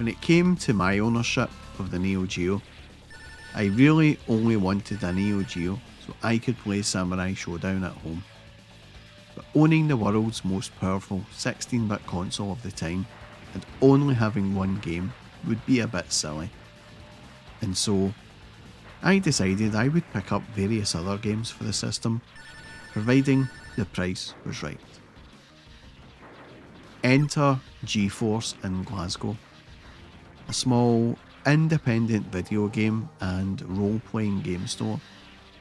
When it came to my ownership of the Neo Geo, I really only wanted a Neo Geo so I could play Samurai Showdown at home. But owning the world's most powerful 16-bit console of the time and only having one game would be a bit silly. And so, I decided I would pick up various other games for the system, providing the price was right. Enter GeForce in Glasgow, a small independent video game and role-playing game store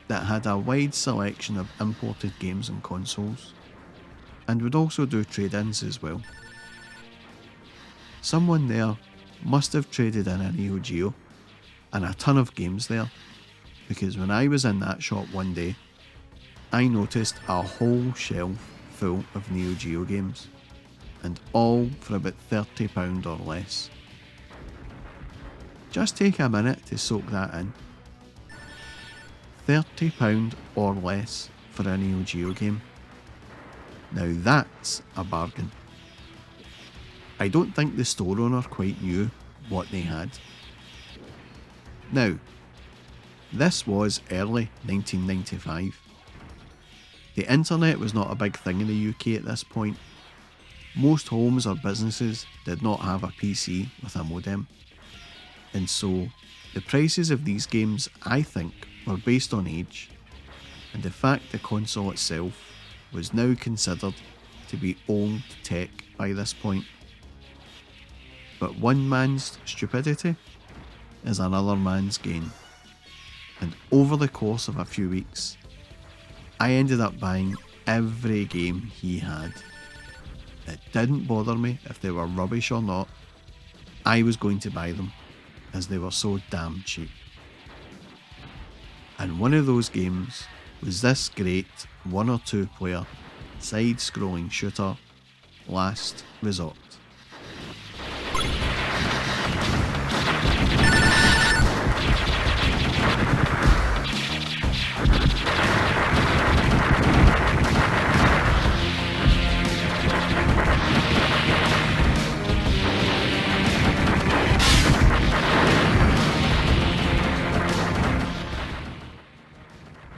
that had a wide selection of imported games and consoles, and would also do trade-ins as well. Someone there must have traded in a Neo Geo and a ton of games there, because when I was in that shop one day, I noticed a whole shelf full of Neo Geo games, and all for about £30 or less. Just take a minute to soak that in. £30 or less for a Neo Geo game. Now that's a bargain. I don't think the store owner quite knew what they had. Now, this was early 1995. The internet was not a big thing in the UK at this point. Most homes or businesses did not have a PC with a modem. And so, the prices of these games, I think, were based on age, and the fact the console itself was now considered to be old tech by this point. But one man's stupidity is another man's gain, and over the course of a few weeks, I ended up buying every game he had. It didn't bother me if they were rubbish or not. I was going to buy them, as they were so damn cheap. And one of those games was this great 1 or 2 player side-scrolling shooter, Last Resort.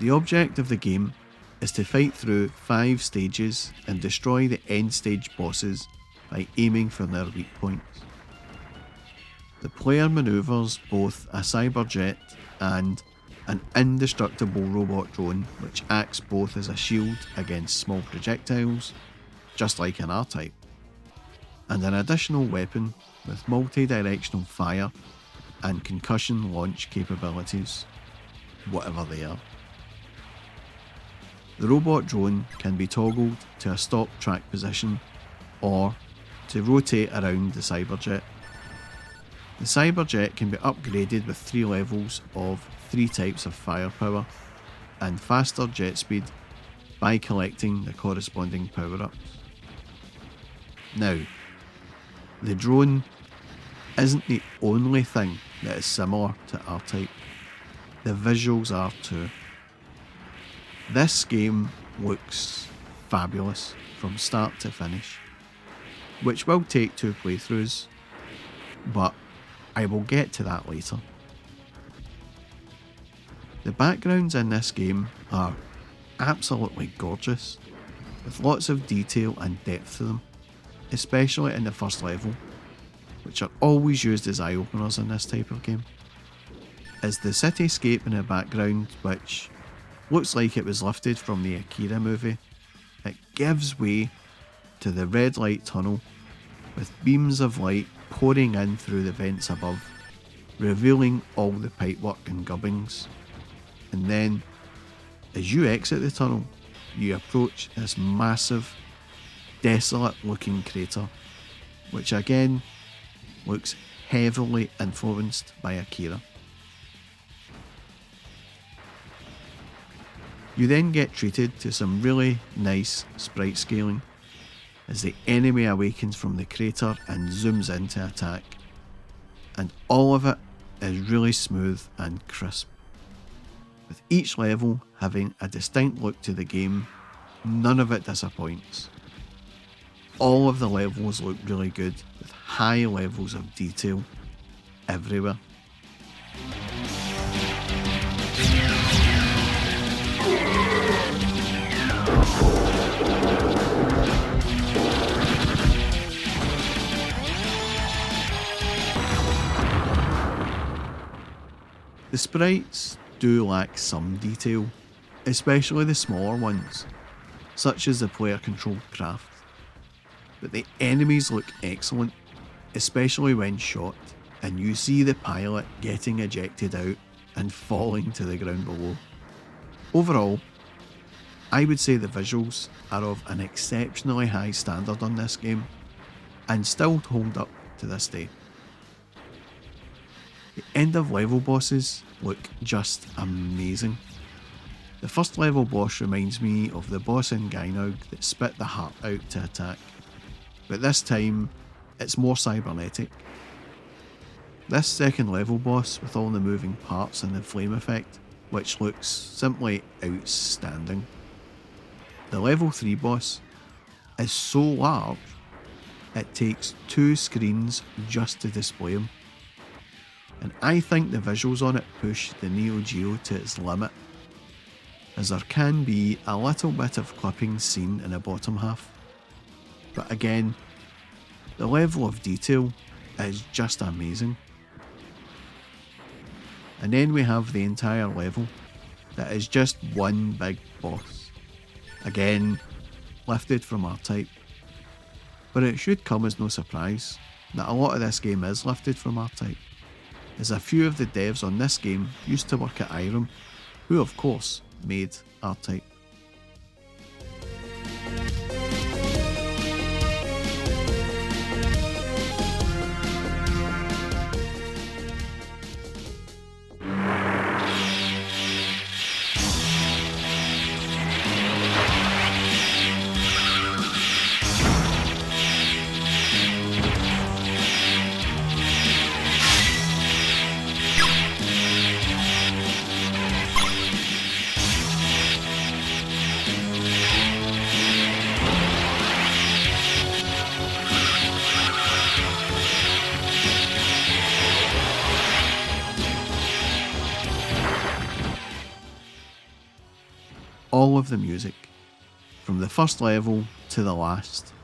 The object of the game is to fight through 5 stages and destroy the end stage bosses by aiming for their weak points. The player manoeuvres both a cyberjet and an indestructible robot drone which acts both as a shield against small projectiles, just like an R-Type, and an additional weapon with multi-directional fire and concussion launch capabilities, whatever they are. The robot drone can be toggled to a stop track position or to rotate around the cyberjet. The cyberjet can be upgraded with 3 levels of 3 types of firepower and faster jet speed by collecting the corresponding power-ups. Now, the drone isn't the only thing that is similar to R-Type. The visuals are too. This game looks fabulous from start to finish, which will take 2 playthroughs, but I will get to that later. The backgrounds in this game are absolutely gorgeous, with lots of detail and depth to them, especially in the first level, which are always used as eye-openers in this type of game. Is the cityscape in the background, which looks like it was lifted from the Akira movie. It gives way to the red light tunnel, with beams of light pouring in through the vents above, revealing all the pipework and gubbings. And then, as you exit the tunnel, you approach this massive, desolate looking crater, which again looks heavily influenced by Akira. You then get treated to some really nice sprite scaling as the enemy awakens from the crater and zooms in to attack, and all of it is really smooth and crisp. With each level having a distinct look to the game, none of it disappoints. all of the levels look really good with high levels of detail everywhere. The sprites do lack some detail, especially the smaller ones, such as the player-controlled craft. But the enemies look excellent, especially when shot and you see the pilot getting ejected out and falling to the ground below. Overall, I would say the visuals are of an exceptionally high standard on this game and still hold up to this day. The end of level bosses look just amazing. The first level boss reminds me of the boss in Gynog that spit the heart out to attack, but this time it's more cybernetic. This second level boss with all the moving parts and the flame effect, which looks simply outstanding. The level 3 boss is so large it takes 2 screens just to display him. And I think the visuals on it push the Neo Geo to its limit, as there can be a little bit of clipping seen in the bottom half. But again, the level of detail is just amazing. And then we have the entire level that is just one big boss. Again, lifted from R-Type. But it should come as no surprise that a lot of this game is lifted from R-Type, as a few of the devs on this game used to work at Irem, who of course made R-Type. All of the music, from the first level to the last,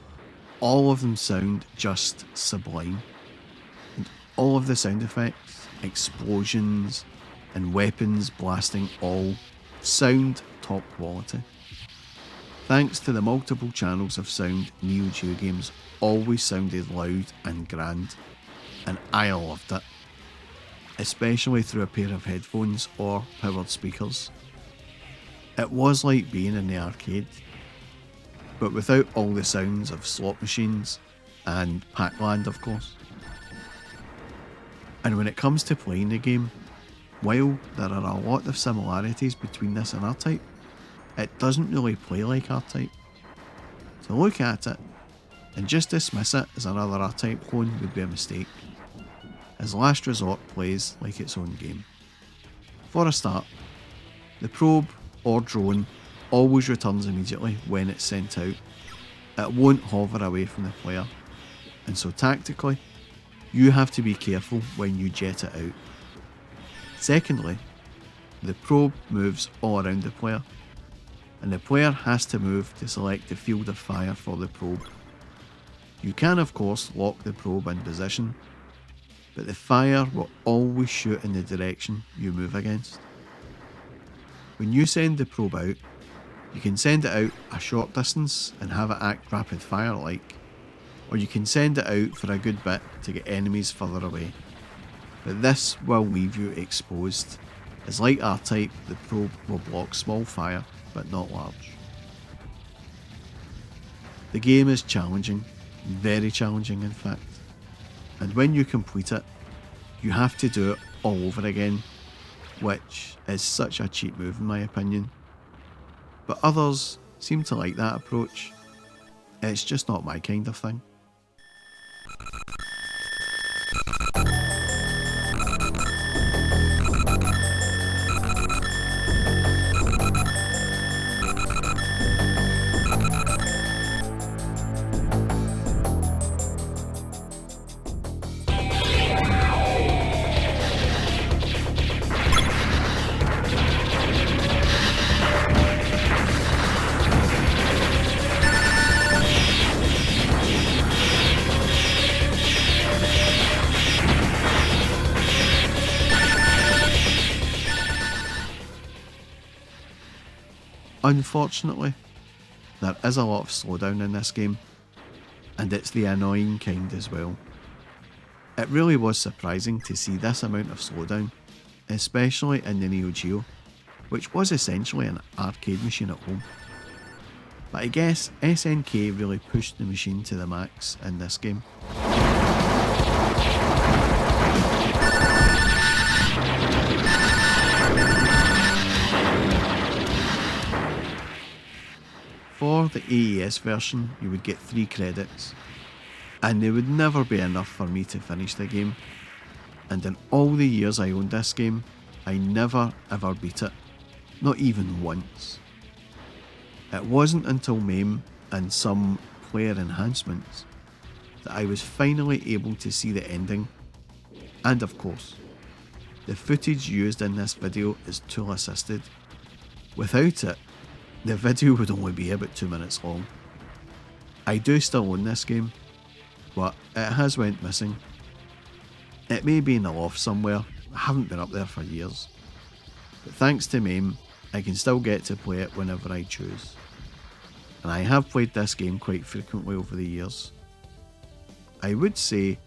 all of them sound just sublime. And all of the sound effects, explosions, and weapons blasting all sound top quality. Thanks to the multiple channels of sound, Neo Geo games always sounded loud and grand, and I loved it, especially through a pair of headphones or powered speakers. It was like being in the arcade, but without all the sounds of slot machines and Pac-Land, of course. And when it comes to playing the game, while there are a lot of similarities between this and R-Type, it doesn't really play like R-Type. To look at it and just dismiss it as another R-Type clone would be a mistake, as Last Resort plays like its own game. For a start, the probe or drone always returns immediately when it's sent out. It won't hover away from the player, and so tactically, you have to be careful when you jet it out. Secondly, the probe moves all around the player, and the player has to move to select the field of fire for the probe. You can of course lock the probe in position, but the fire will always shoot in the direction you move against. When you send the probe out, you can send it out a short distance and have it act rapid fire like, or you can send it out for a good bit to get enemies further away. But this will leave you exposed, as like R-Type, the probe will block small fire, but not large. The game is challenging, very challenging in fact, and when you complete it, you have to do it all over again, which is such a cheap move in my opinion. But others seem to like that approach. It's just not my kind of thing. Unfortunately, there is a lot of slowdown in this game, and it's the annoying kind as well. It really was surprising to see this amount of slowdown, especially in the Neo Geo, which was essentially an arcade machine at home. But I guess SNK really pushed the machine to the max in this game. For the AES version, you would get 3 credits, and they would never be enough for me to finish the game. And in all the years I owned this game, I never ever beat it, not even once. It wasn't until MAME and some player enhancements that I was finally able to see the ending, and of course, the footage used in this video is tool assisted. Without it, the video would only be about 2 minutes long. I do still own this game, but it has went missing. It may be in the loft somewhere, I haven't been up there for years. But thanks to MAME, I can still get to play it whenever I choose. And I have played this game quite frequently over the years. I would say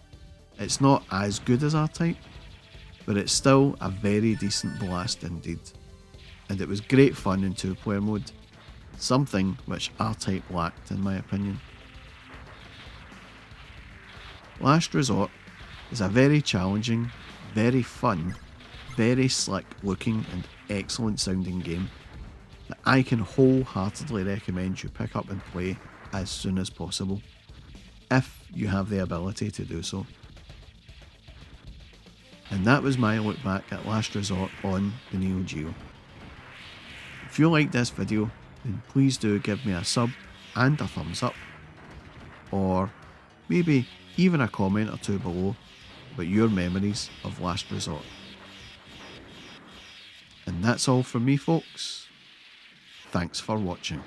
it's not as good as R-Type, but it's still a very decent blast indeed. And it was great fun in 2-player mode, something which R-Type lacked in my opinion. Last Resort is a very challenging, very fun, very slick looking and excellent sounding game that I can wholeheartedly recommend you pick up and play as soon as possible, if you have the ability to do so. And that was my look back at Last Resort on the Neo Geo. If you liked this video, then please do give me a sub and a thumbs up, or maybe even a comment or 2 below about your memories of Last Resort. And that's all from me folks. Thanks for watching.